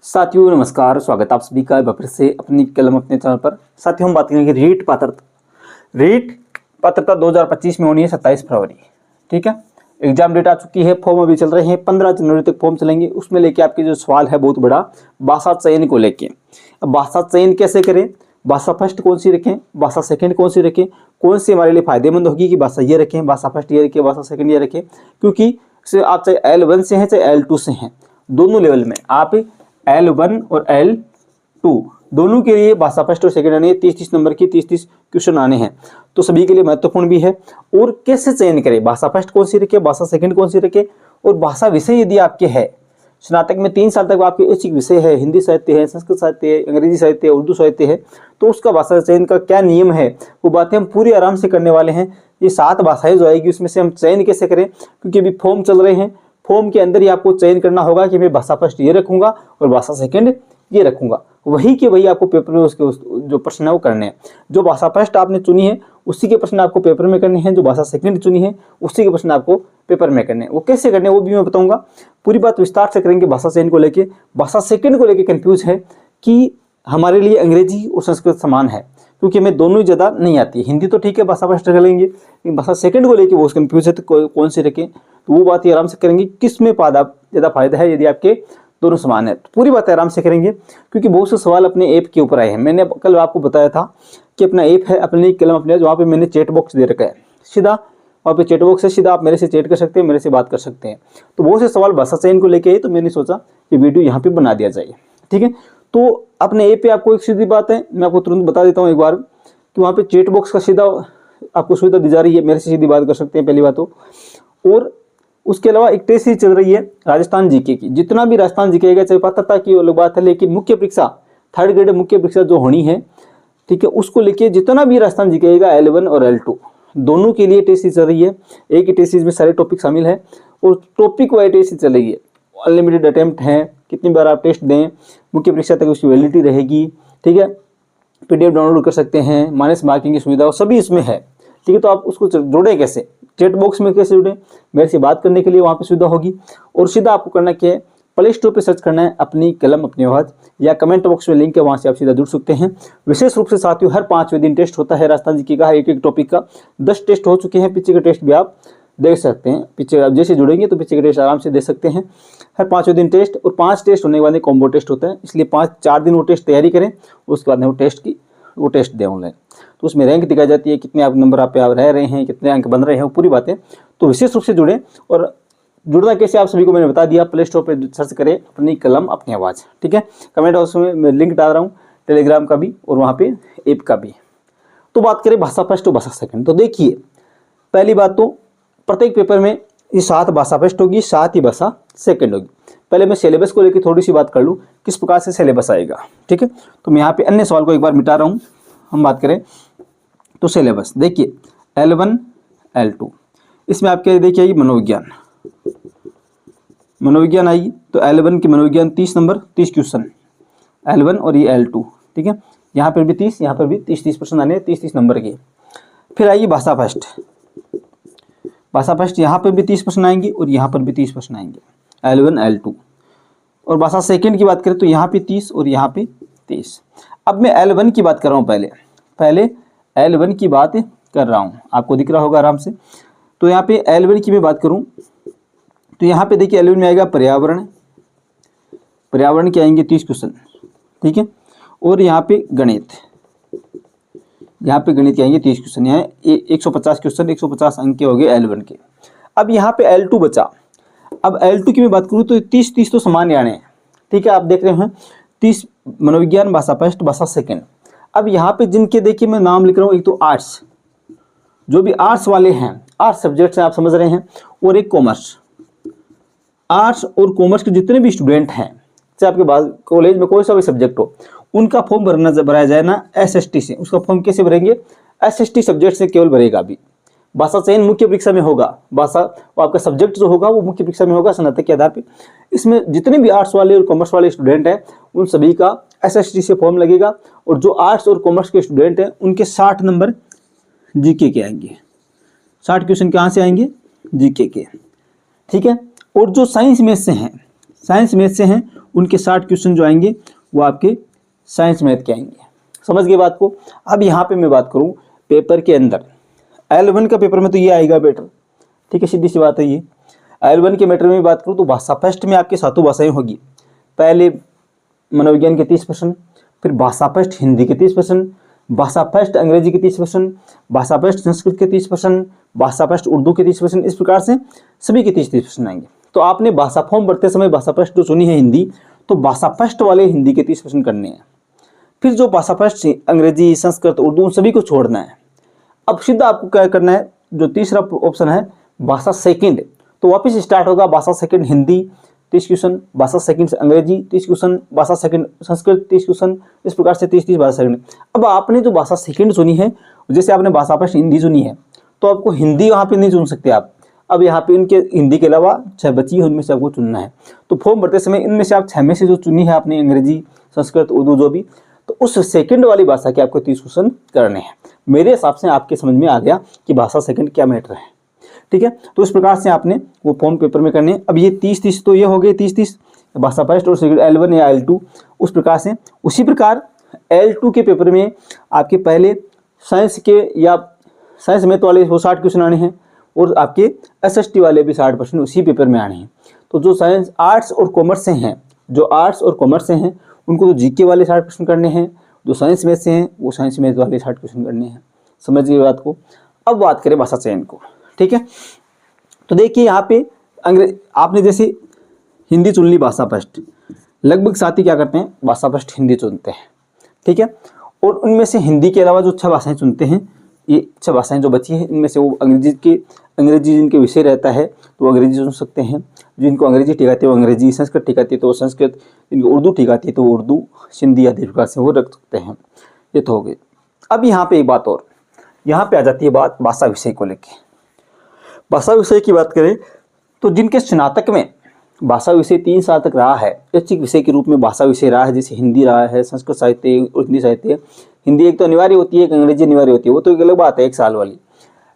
साथियों नमस्कार, स्वागत आप सभी का फिर से अपनी कलम अपने चैनल पर। साथियों हम बात करेंगे रीट पात्रता 2025 में होनी है 27 फरवरी। ठीक है, एग्जाम डेट आ चुकी है, फॉर्म अभी चल रहे हैं, 15 जनवरी तक फॉर्म चलेंगे। उसमें लेके आपके जो सवाल है बहुत बड़ा, भाषा चयन को लेके। अब भाषा चयन कैसे करें, भाषा फर्स्ट कौन सी रखें, भाषा सेकंड कौन सी रखें, कौन सी हमारे लिए फायदेमंद होगी कि भाषा ये रखें, भाषा फर्स्ट ये रखें, भाषा सेकंड ये रखें। क्योंकि आप चाहे L1 से हैं चाहे L2 से हैं, दोनों लेवल में आप L1 और L2 दोनों के लिए भाषा फर्स्ट और सेकंड आने 30-30 नंबर की 30-30 क्वेश्चन आने हैं, तो सभी के लिए महत्वपूर्ण भी है। और कैसे चयन करें, भाषा फर्स्ट कौन सी रखे, भाषा सेकंड कौन सी रखे, और भाषा विषय यदि आपके है स्नातक में 3 साल तक आपके ऐच्छिक विषय है, हिंदी साहित्य है, संस्कृत साहित्य है, अंग्रेजी साहित्य है, उर्दू साहित्य है, तो उसका भाषा चयन का क्या नियम है वो बातें हम पूरी आराम से करने वाले हैं। ये 7 भाषाएं जो आएगी उसमें से हम चयन कैसे करें, क्योंकि अभी फॉर्म चल रहे हैं, फॉर्म के अंदर ही आपको चयन करना होगा कि मैं भाषा फर्स्ट ये रखूंगा और भाषा सेकंड ये रखूंगा। वही के वही आपको पेपर में उसके जो प्रश्न है वो करने हैं। जो भाषा फर्स्ट आपने चुनी है उसी के प्रश्न आपको पेपर में करने हैं, जो भाषा सेकंड चुनी है उसी के प्रश्न आपको पेपर में करने हैं। वो कैसे करने हैं वो भी मैं बताऊंगा, पूरी बात विस्तार से करेंगे। भाषा चयन को लेके, भाषा सेकंड को लेके कंफ्यूज है कि हमारे लिए अंग्रेजी और संस्कृत समान है, क्योंकि हमें दोनों ही ज़्यादा नहीं आती। हिंदी तो ठीक है, भाषा फर्स्ट कर लेंगे, लेकिन भाषा सेकंड को लेके वो कंफ्यूज है तो कौन से रखें, तो वो बात ही आराम से करेंगे। किस में ज़्यादा फायदा है यदि आपके दोनों समान है, तो पूरी बात आराम से करेंगे। क्योंकि बहुत से सवाल अपने ऐप के ऊपर आए हैं। मैंने कल आपको बताया था कि अपना ऐप है अपनी कलम अपने, वहाँ पे मैंने चैट बॉक्स दे रखा है, सीधा वहाँ पे चैट बॉक्स है, सीधा आप मेरे से चैट कर सकते हैं, मेरे से बात कर सकते हैं। तो बहुत से सवाल भाषा चयन को लेके आए, तो मैंने सोचा कि वीडियो यहाँ पे बना दिया जाए। ठीक है, तो अपने ऐप पे आपको एक सीधी बात है, मैं आपको तुरंत बता देता हूँ एक बार, कि वहाँ पे चैट बॉक्स का सीधा आपको सुविधा दी जा रही है, मेरे से सीधी बात कर सकते हैं पहली बात तो। और उसके अलावा एक टेस्ट सीरीज चल रही है राजस्थान जीके की। जितना भी राजस्थान जीके का, चाहे पात्रता की अलग बात है, लेकिन मुख्य परीक्षा 3rd ग्रेड मुख्य परीक्षा जो होनी है, ठीक है, उसको लेके जितना भी राजस्थान जीके का L1 और L2 दोनों के लिए टेस्ट सीरीज चल रही है। एक ही टेस्ट सीरीज में सारे टॉपिक शामिल है और टॉपिक वाइज टेस्ट सीरीज चलेगी। अनलिमिटेड अटेम्प्ट है, कितनी बार आप टेस्ट दें, मुख्य परीक्षा तक उसकी वैलिडिटी रहेगी। ठीक है, PDF डाउनलोड कर सकते हैं, माइनस मार्किंग की सुविधा सभी इसमें है। ठीक है, तो आप उसको जोड़े कैसे, चैट बॉक्स में कैसे जुड़े, मेरे से बात करने के लिए वहाँ पे सुविधा होगी। और सीधा आपको करना क्या है, प्ले स्टोर पे सर्च करना है अपनी कलम अपनी आवाज़, या कमेंट बॉक्स में लिंक है, वहाँ से आप सीधा जुड़ सकते हैं। विशेष रूप से साथियों हर 5वें दिन टेस्ट होता है राजस्थान जीके का, एक टॉपिक का 10 टेस्ट हो चुके हैं। पीछे के टेस्ट भी आप देख सकते हैं, पीछे आप जैसे जुड़ेंगे तो पीछे के टेस्ट आराम से दे सकते हैं। हर 5वें दिन टेस्ट, और 5 टेस्ट होने के बाद कॉम्बो टेस्ट होता है, इसलिए 4 दिन वो टेस्ट तैयारी करें, उसके बाद वो टेस्ट दें ऑनलाइन। तो उसमें रैंक दिखाई जाती है, कितने आप नंबर आप रह रहे हैं, कितने अंक बन रहे हैं, वो पूरी बातें। तो विशेष रूप से जुड़े। और जुड़ना कैसे आप सभी को मैंने बता दिया, प्ले स्टोर पर सर्च करें अपनी कलम अपनी आवाज़। ठीक है, कमेंट बॉक्स में मैं लिंक डाल रहा हूँ टेलीग्राम का भी और वहाँ पे ऐप का भी। तो बात करें भाषा फर्स्ट और भाषा सेकंड, तो देखिए पहली बात तो प्रत्येक पेपर में ये 7 भाषा फर्स्ट होगी, 7 ही भाषा सेकंड होगी। पहले मैं सिलेबस को लेकर थोड़ी सी बात कर लूँ, किस प्रकार से सिलेबस आएगा। ठीक है, तो मैं यहाँ पे अन्य सवाल को एक बार मिटा रहा हूँ। हम बात करें तो सिलेबस देखिए L1 L2, इसमें आपके देखिए ये मनोविज्ञान आएगी, तो L1 की मनोविज्ञान 30 नंबर 30 क्वेश्चन L1 और ये L2। ठीक है, यहाँ पर भी 30, यहाँ पर भी 30-30 प्रश्न आने 30-30 नंबर के। फिर आइए भाषा फर्स्ट, यहाँ पर भी 30 प्रश्न आएंगे और यहाँ पर भी 30 प्रश्न आएंगे L1 L2। और भाषा सेकंड की बात करें तो यहाँ पे 30 और यहाँ पे 30। अब मैं L1 की बात कर रहा हूँ, पहले L1 की बात कर रहा हूँ, आपको दिख रहा होगा आराम से। तो यहाँ पे L1 की मैं बात करूँ तो यहाँ पे देखिए L1 में आएगा पर्यावरण के आएंगे 30 क्वेश्चन। ठीक है, और यहाँ पे गणित के आएंगे 30 क्वेश्चन। यहाँ 150 क्वेश्चन, 150 अंक के हो गए L1 के। अब यहाँ पे L2 बचा। अब L2 की मैं बात करूँ तो 30-30 तो समान आने हैं। ठीक है, आप देख रहे हैं 30 मनोविज्ञान, भाषा फर्स्ट, भाषा सेकंड। अब यहाँ पे जिनके देखिए मैं नाम लिख रहा हूँ, एक तो आर्ट्स, जो भी आर्ट्स वाले हैं, आर्ट्स सब्जेक्ट आप समझ रहे हैं, और एक कॉमर्स। आर्ट्स और कॉमर्स के जितने भी स्टूडेंट हैं, चाहे आपके पास कॉलेज में कोई सा भी सब्जेक्ट हो, उनका फॉर्म भराया जाए ना SST से। उसका फॉर्म कैसे भरेंगे, SST सब्जेक्ट से केवल भरेगा। अभी भाषा चयन मुख्य परीक्षा में होगा, भाषा आपका सब्जेक्ट जो होगा वो मुख्य परीक्षा में होगा स्नातक के आधार पे। इसमें जितने भी आर्ट्स वाले और कॉमर्स वाले स्टूडेंट हैं उन सभी का SST से फॉर्म लगेगा। और जो आर्ट्स और कॉमर्स के स्टूडेंट हैं उनके 60 नंबर जीके के आएंगे, 60 क्वेश्चन कहाँ से आएंगे, जीके के। ठीक है, और जो साइंस मैथ से हैं उनके 60 क्वेश्चन जो आएंगे वो आपके साइंस मैथ के आएंगे। समझ गए बात को। अब यहाँ पे मैं बात करूँ पेपर के अंदर, L1 का पेपर में तो ये आएगा बेटर, ठीक है, सीधी सी बात है ये। L1 के मैटर में बात करूँ तो भाषा फर्स्ट में आपकी 7 भाषाएं होगी। पहले मनोविज्ञान के 30%, फिर भाषा फर्स्ट हिंदी के 30%, भाषा फर्स्ट अंग्रेजी के 30%, भाषा फर्स्ट संस्कृत के 30%, भाषा फर्स्ट उर्दू के 30%, इस प्रकार से सभी के 30% आएंगे। तो आपने भाषा फॉर्म भरते समय भाषा फर्स्ट जो चुनी है हिंदी, तो भाषा फर्स्ट वाले हिंदी के 30% करने हैं। फिर जो भाषा फर्स्ट अंग्रेजी संस्कृत उर्दू उन सभी को छोड़ना है। अब सीधा आपको क्या करना है, जो तीसरा ऑप्शन है भाषा सेकंड, तो वापस स्टार्ट होगा भाषा सेकंड हिंदी 30 क्वेश्चन, भाषा सेकंड अंग्रेजी 30 क्वेश्चन, भाषा सेकंड संस्कृत 30 क्वेश्चन, इस प्रकार से 30 भाषा सेकंड। अब आपने जो भाषा सेकंड चुनी है, जैसे आपने भाषा फर्स्ट हिंदी चुनी है, तो आपको हिंदी वहाँ पे नहीं चुन सकते आप। अब यहाँ पे इनके हिंदी के अलावा 6 बची है, उनमें से आपको चुनना है। तो फॉर्म भरते समय इनमें से आप 6 में से जो चुनी है आपने अंग्रेजी संस्कृत उर्दू जो भी, तो उस सेकंड वाली भाषा के आपको 30 क्वेश्चन करने हैं। मेरे हिसाब से आपके समझ में आ गया कि भाषा सेकंड क्या मैटर है, ठीक है। तो इस प्रकार से आपने वो फॉर्म पेपर में करने हैं। अब ये 30-30 तो ये हो गए 30-30 भाषा फर्स्ट और सेकंड L1 या L2, उस प्रकार से। उसी प्रकार L2 के पेपर में आपके पहले साइंस के या साइंस मैथ वाले वो 60 क्वेश्चन आने हैं, और आपके SST वाले भी 60% उसी पेपर में आने हैं। तो जो साइंस आर्ट्स और कॉमर्स से हैं, जो आर्ट्स और कॉमर्स से हैं उनको तो GK वाले 60 क्वेश्चन करने हैं, जो साइंस मैथ से हैं वो साइंस मैथ वाले 60 क्वेश्चन करने हैं। समझ गए बात को। अब बात करें भाषा चयन को, ठीक है। तो देखिए यहाँ पे आपने जैसे हिंदी चुन ली भाषा फर्स्ट, लगभग साथी क्या करते हैं भाषा फर्स्ट हिंदी चुनते हैं, ठीक है। और उनमें से हिंदी के अलावा जो 6 भाषाएं चुनते हैं, ये 6 भाषाएं जो बची हैं इनमें से वो अंग्रेजी जिनके विषय रहता है तो वो अंग्रेजी चुन सकते हैं, जिनको अंग्रेजी ठीक आती है वो अंग्रेजी, संस्कृत ठीक आती है तो वो संस्कृत, जिनको उर्दू ठीक आती है तो वो उर्दू, सिंधी आदि प्रकार से वो रख सकते हैं। ये तो हो गए। अब यहाँ पे एक बात और, यहाँ पे आ जाती है बात भाषा विषय को लेके। भाषा विषय की बात करें तो जिनके स्नातक में भाषा विषय 3 साल तक रहा है, ऐच्छिक विषय के रूप में भाषा विषय रहा है, जैसे हिंदी रहा है, संस्कृत साहित्य और हिंदी साहित्य। हिंदी एक तो अनिवार्य होती है, एक अंग्रेजी अनिवार्य होती है, वो तो एक अलग बात है 1 साल वाली।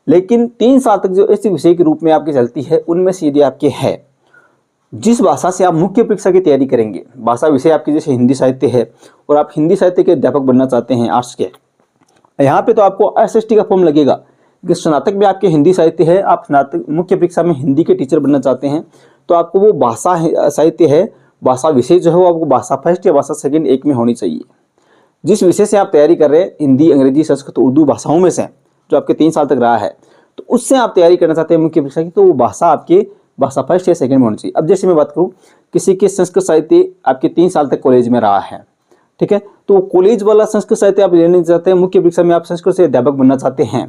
लेकिन 3 साल तक जो ऐच्छिक विषय के रूप में आपकी चलती है, उनमें से यदि आपके है जिस भाषा से आप मुख्य परीक्षा की तैयारी करेंगे, भाषा विषय आपकी जैसे हिंदी साहित्य है और आप हिंदी साहित्य के अध्यापक बनना चाहते हैं आर्ट्स के, यहाँ पे तो आपको SST का फॉर्म लगेगा कि स्नातक में आपके हिंदी साहित्य है, आप स्नातक मुख्य परीक्षा में हिंदी के टीचर बनना चाहते हैं, तो आपको वो भाषा साहित्य है, भाषा विषय जो है वो आपको भाषा फर्स्ट या भाषा सेकंड एक में होनी चाहिए। जिस विषय से आप तैयारी कर रहे हैं, हिंदी अंग्रेजी संस्कृत उर्दू भाषाओं में से जो आपके 3 साल तक रहा है, तो उससे आप तैयारी करना चाहते हैं मुख्य परीक्षा की, तो वो भाषा आपके भाषा फर्स्ट या सेकंड में होनी चाहिए। अब जैसे मैं बात करूँ, किसी के संस्कृत साहित्य आपके 3 साल तक कॉलेज में रहा है, ठीक है, तो कॉलेज वाला संस्कृत साहित्य आप लेना चाहते हैं, मुख्य परीक्षा में आप संस्कृत से अध्यापक बनना चाहते हैं,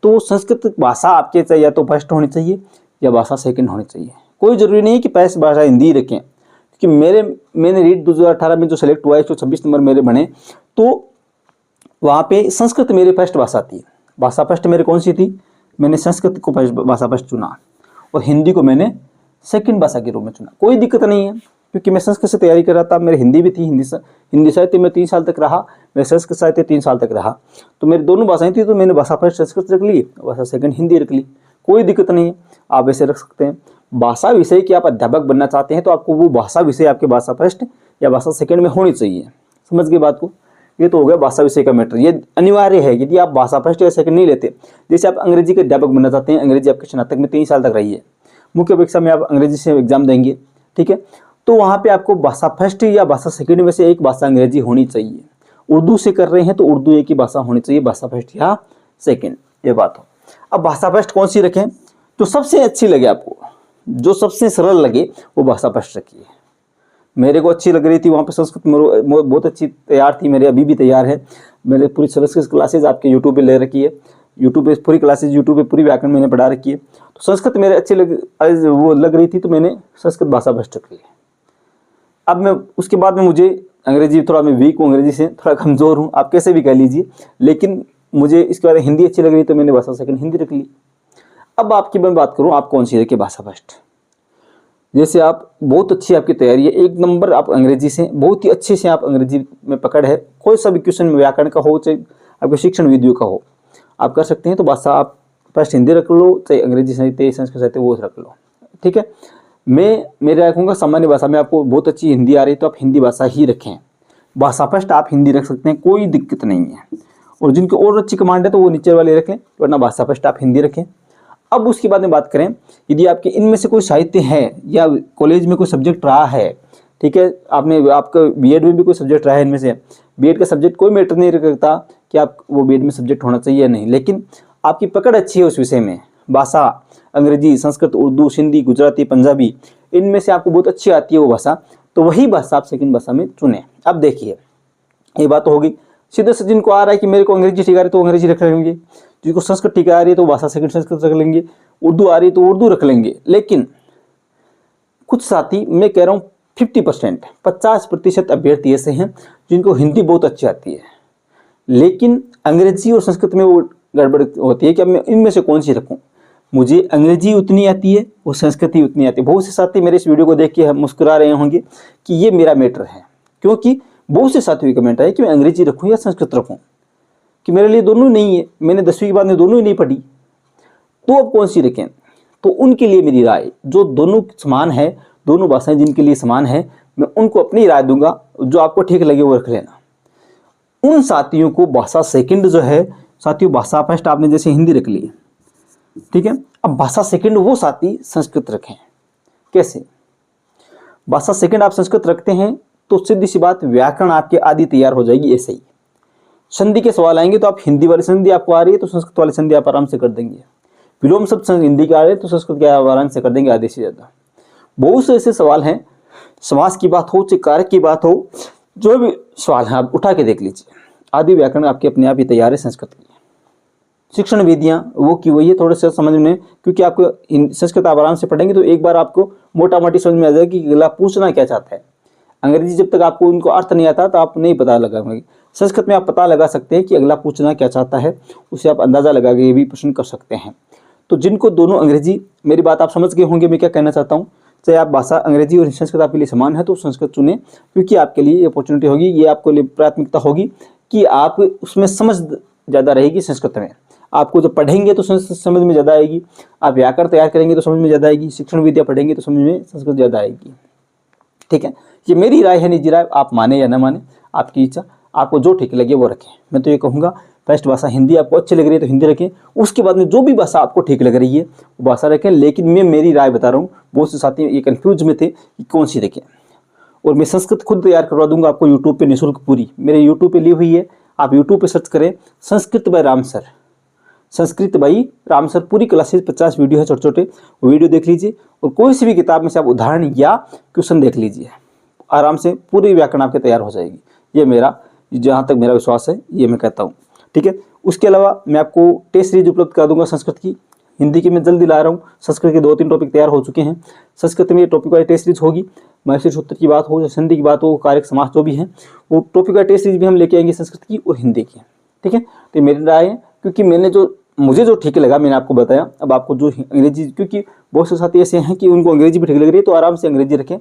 तो संस्कृत भाषा आपके चाहिए या तो फर्स्ट होनी चाहिए या भाषा सेकंड होनी चाहिए। कोई जरूरी नहीं कि फर्स्ट भाषा हिंदी रखें, क्योंकि मैंने रीट 2018 में जो सेलेक्ट हुआ 126 नंबर मेरे बने, तो वहाँ पे संस्कृत मेरी फर्स्ट भाषा थी। भाषा फर्स्ट मेरे कौन सी थी, मैंने संस्कृत को भाषा फर्स्ट चुना और हिंदी को मैंने सेकंड भाषा के रूप में चुना। कोई दिक्कत नहीं है, क्योंकि मैं संस्कृत से तैयारी कर रहा था, मेरी हिंदी भी थी, हिंदी साहित्य में 3 साल तक रहा, मेरे संस्कृत साहित्य 3 साल तक रहा, तो मेरी दोनों भाषाएं थी, तो मैंने भाषा फर्स्ट संस्कृत रख ली, भाषा सेकंड हिंदी रख ली। कोई दिक्कत नहीं है, आप ऐसे रख सकते हैं। भाषा विषय की आप अध्यापक बनना चाहते हैं तो आपको वो भाषा विषय आपके भाषा फर्स्ट या भाषा सेकंड में होनी चाहिए। समझ गए बात को। ये तो हो गया भाषा विषय का मैटर, ये अनिवार्य है। यदि आप भाषा फर्स्ट या सेकंड नहीं लेते, जैसे आप अंग्रेजी के अध्यापक बनना चाहते हैं, अंग्रेजी आपके स्नातक में 3 साल तक रही है, मुख्य परीक्षा में आप अंग्रेजी से एग्जाम देंगे, ठीक है, तो वहाँ पे आपको भाषा फर्स्ट या भाषा सेकंड में से एक भाषा अंग्रेजी होनी चाहिए। उर्दू से कर रहे हैं तो उर्दू एक ही भाषा होनी चाहिए, भाषा फर्स्ट या सेकंड, ये बात हो। अब भाषा फर्स्ट कौन सी रखें, जो सबसे अच्छी लगे आपको, जो सबसे सरल लगे वो भाषा फर्स्ट रखिए। मेरे को अच्छी लग रही थी वहाँ पे संस्कृत, बहुत अच्छी तैयार थी, मेरे अभी भी तैयार है। मैंने पूरी संस्कृत क्लासेज आपके यूट्यूब पे ले रखी है, यूट्यूब पे पूरी क्लासेज, यूट्यूब पे पूरी व्याकरण मैंने पढ़ा रखी है। तो संस्कृत मेरे अच्छी लग रही थी, तो मैंने संस्कृत भाषा फर्स्ट रख ली। अब मैं उसके बाद में मुझे अंग्रेजी, थोड़ा मैं वीक हूँ, अंग्रेजी से थोड़ा कमज़ोर हूँ, आप कैसे भी कह लीजिए, लेकिन मुझे इसके बाद हिंदी अच्छी लग रही तो मैंने भाषा सेकंड हिंदी रख ली। अब आपकी मैं बात करूँ, आप कौन सी रखिए भाषा फर्स्ट। जैसे आप बहुत अच्छी आपकी तैयारी है, 1 नंबर आप अंग्रेजी से बहुत ही अच्छे से आप अंग्रेजी में पकड़ है, कोई सा भी क्वेश्चन व्याकरण का हो चाहे आपके शिक्षण वीडियो का हो, आप कर सकते हैं, तो भाषा आप फर्स्ट हिंदी रख लो, चाहे अंग्रेजी साहित्य संस्कृत साहित्य वो रख लो, ठीक है। मेरे रखूँगा सामान्य भाषा में। आपको बहुत अच्छी हिंदी आ रही है तो आप हिंदी भाषा ही रखें। भाषा फर्स्ट आप हिंदी रख सकते हैं, कोई दिक्कत नहीं है। और जिनको और अच्छी कमांड है तो वो नीचे वाले रखें, वरना भाषा फर्स्ट आप हिंदी रखें। अब उसके बाद में बात करें, यदि आपके इनमें से कोई साहित्य है या कॉलेज में कोई सब्जेक्ट रहा है, ठीक है, आपका बीएड में भी कोई सब्जेक्ट रहा है, इनमें से बीएड का सब्जेक्ट कोई मैटर नहीं रखता कि आप वो बीएड में सब्जेक्ट होना चाहिए या नहीं, लेकिन आपकी पकड़ अच्छी है उस विषय में, भाषा अंग्रेजी, संस्कृत, उर्दू, सिंधी, गुजराती, पंजाबी, इनमें से आपको बहुत अच्छी आती है वो भाषा, तो वही भाषा आप सेकंड भाषा में चुनें। अब देखिए, ये बात तो होगी। सीधे से जिनको आ रहा है कि मेरे को अंग्रेजी ठीक आ रही है तो अंग्रेजी रख लेंगे, जिनको संस्कृत ठीक आ रही है तो भाषा सेकंड संस्कृत रख लेंगे, उर्दू आ रही है तो उर्दू रख लेंगे। लेकिन कुछ साथी, मैं कह रहा हूँ 50%, 50% अभ्यर्थी ऐसे हैं जिनको हिंदी बहुत अच्छी आती है, लेकिन अंग्रेजी और संस्कृत में वो गड़बड़ होती है कि अब मैं इनमें से कौन सी रखूँ। मुझे अंग्रेजी उतनी आती है और संस्कृत उतनी आती है। बहुत से साथी मेरे इस वीडियो को देख के मुस्कुरा रहे होंगे कि ये मेरा मैटर है, क्योंकि बहुत से साथियों के कमेंट आए कि मैं अंग्रेजी रखूँ या संस्कृत रखूँ, कि मेरे लिए दोनों नहीं है, मैंने 10वीं के बाद में दोनों ही नहीं पढ़ी, तो अब कौन सी रखें। तो उनके लिए मेरी राय, जो दोनों समान है, दोनों भाषाएं जिनके लिए समान है, मैं उनको अपनी राय दूंगा, जो आपको ठीक लगे वो रख लेना। उन साथियों को भाषा सेकंड जो है, साथियों भाषा फर्स्ट आपने जैसे हिंदी रख ली, ठीक है, अब भाषा सेकंड वो साथी संस्कृत रखें। कैसे? भाषा सेकंड आप संस्कृत रखते हैं तो सीधी सी बात, व्याकरण आपके आदि तैयार हो जाएगी। ऐसे ही संधि के सवाल आएंगे तो आप हिंदी वाली संधि आपको आ रही है तो संस्कृत वाली संधि आप आराम से कर देंगे। विलोम शब्द हिंदी के आ रहे हैं तो संस्कृत के आराम से कर देंगे, आधे से ज्यादा। बहुत से ऐसे सवाल हैं, समास की बात हो चाहे कारक की बात हो, जो भी सवाल है आप उठा के देख लीजिए, आदि व्याकरण आपके अपने आप ही तैयार है संस्कृत की। शिक्षण विधियां वो की वही है, थोड़े से समझ में, क्योंकि आपको संस्कृत आप आराम से पढ़ेंगे तो एक बार आपको मोटा मोटी समझ में आ जाएगा कि अगला पूछना क्या चाहता है। अंग्रेजी जब तक आपको उनको अर्थ नहीं आता तो आप नहीं पता लगाएंगे। संस्कृत में आप पता लगा सकते हैं कि अगला पूछना क्या चाहता है, उसे आप अंदाजा लगा के ये भी प्रश्न कर सकते हैं। तो जिनको दोनों अंग्रेजी, मेरी बात आप समझ गए होंगे मैं क्या कहना चाहता हूँ। चाहे आप भाषा अंग्रेजी और संस्कृत आपके लिए समान है तो संस्कृत चुने, क्योंकि आपके लिए ये अपॉर्चुनिटी होगी, ये आपको लिए प्राथमिकता होगी कि आप उसमें समझ ज़्यादा रहेगी। संस्कृत में आपको जब पढ़ेंगे तो संस्कृत समझ में ज़्यादा आएगी, आप व्याकरण तैयार करेंगे तो समझ में ज़्यादा आएगी, शिक्षण विद्या पढ़ेंगे तो समझ में संस्कृत ज़्यादा आएगी। ठीक है, ये मेरी राय है, निजी राय, आप माने या ना माने आपकी इच्छा, आपको जो ठीक लगे वो रखें। मैं तो ये कहूँगा फर्स्ट भाषा हिंदी आपको अच्छी लग रही है तो हिंदी रखें, उसके बाद में जो भी भाषा आपको ठीक लग रही है वो भाषा रखें। लेकिन मैं मेरी राय बता रहा हूँ, बहुत से साथी ये कंफ्यूज में थे कि कौन सी रखें। और मैं संस्कृत खुद तैयार करवा दूंगा आपको यूट्यूब पे निःशुल्क, पूरी मेरे यूट्यूब पे ली हुई है, आप यूट्यूब पे सर्च करें Sanskrit by Ram sir, Sanskrit by Ram sir, पूरी क्लासेस 50 वीडियो है छोटे छोटे, वो वीडियो देख लीजिए और कोई सी भी किताब में से आप उदाहरण या क्वेश्चन देख लीजिए, आराम से पूरी व्याकरण आपके तैयार हो जाएगी। ये मेरा, जहाँ तक मेरा विश्वास है ये मैं कहता हूँ। ठीक है, उसके अलावा मैं आपको टेस्ट सीरीज उपलब्ध करा दूंगा संस्कृत की, हिंदी की मैं जल्दी ला रहा हूँ। संस्कृत के 2-3 टॉपिक तैयार हो चुके हैं, संस्कृत में ये टॉपिक वाली टेस्ट सीरीज होगी। महर्षि सूत्र की बात हो, संधि की बात हो, कारक समास जो भी है, वो टॉपिक वाली टेस्ट सीरीज भी हम लेके आएंगे संस्कृत की और हिंदी की। ठीक है, तो मेरी राय है, क्योंकि मुझे जो ठीक लगा मैंने आपको बताया। अब आपको जो अंग्रेजी, क्योंकि बहुत से साथी ऐसे हैं कि उनको अंग्रेजी भी ठीक लग रही है तो आराम से अंग्रेजी रखें,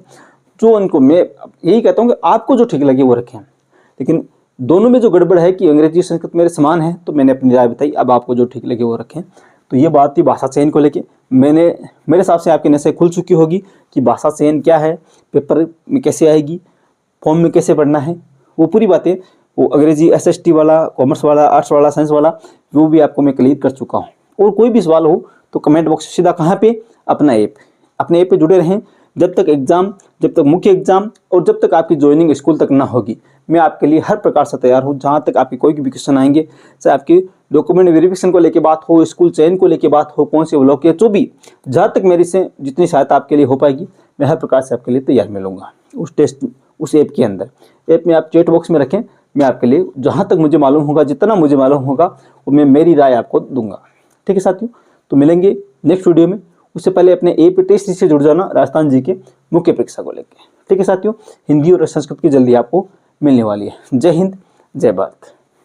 जो उनको, मैं यही कहता हूँ कि आपको जो ठीक लगे वो रखें। लेकिन दोनों में जो गड़बड़ है कि अंग्रेजी संस्कृत मेरे समान है, तो मैंने अपनी राय बताई, अब आपको जो ठीक लगे वो रखें। तो ये बात थी भाषा चयन को लेके। मेरे हिसाब से आपकी नसें खुल चुकी होगी कि भाषा चयन क्या है, पेपर में कैसे आएगी, फॉर्म में कैसे पढ़ना है, वो पूरी बातें, वो अंग्रेजी SST वाला, कॉमर्स वाला, आर्ट्स वाला, साइंस वाला, वो भी आपको मैं क्लियर कर चुका हूँ। और कोई भी सवाल हो तो कमेंट बॉक्स सीधा कहाँ पे, अपने ऐप पे जुड़े रहें। जब तक मुख्य एग्जाम और जब तक आपकी ज्वाइनिंग स्कूल तक ना होगी, मैं आपके लिए हर प्रकार से तैयार हूँ। जहाँ तक आपकी कोई भी क्वेश्चन आएंगे, चाहे आपकी डॉक्यूमेंट वेरिफिकेशन को लेके बात हो, स्कूल चयन को लेके बात हो, कौन से ब्लॉक के, जो भी, जहाँ तक मेरी से जितनी सहायता आपके लिए हो पाएगी, मैं हर प्रकार से आपके लिए तैयार मिलूंगा उस ऐप के अंदर। ऐप में आप चैट बॉक्स में रखें, मैं आपके लिए जहाँ तक मुझे मालूम होगा, जितना मुझे मालूम होगा, वो मैं मेरी राय आपको दूंगा। ठीक है साथियों, तो मिलेंगे नेक्स्ट वीडियो में। उससे पहले अपने ऐप टेस्ट से जुड़ जाना राजस्थान जी के मुख्य परीक्षा को लेकर। ठीक है साथियों, हिंदी और संस्कृत की जल्दी आपको मिलने वाली है। जय हिंद, जय भारत।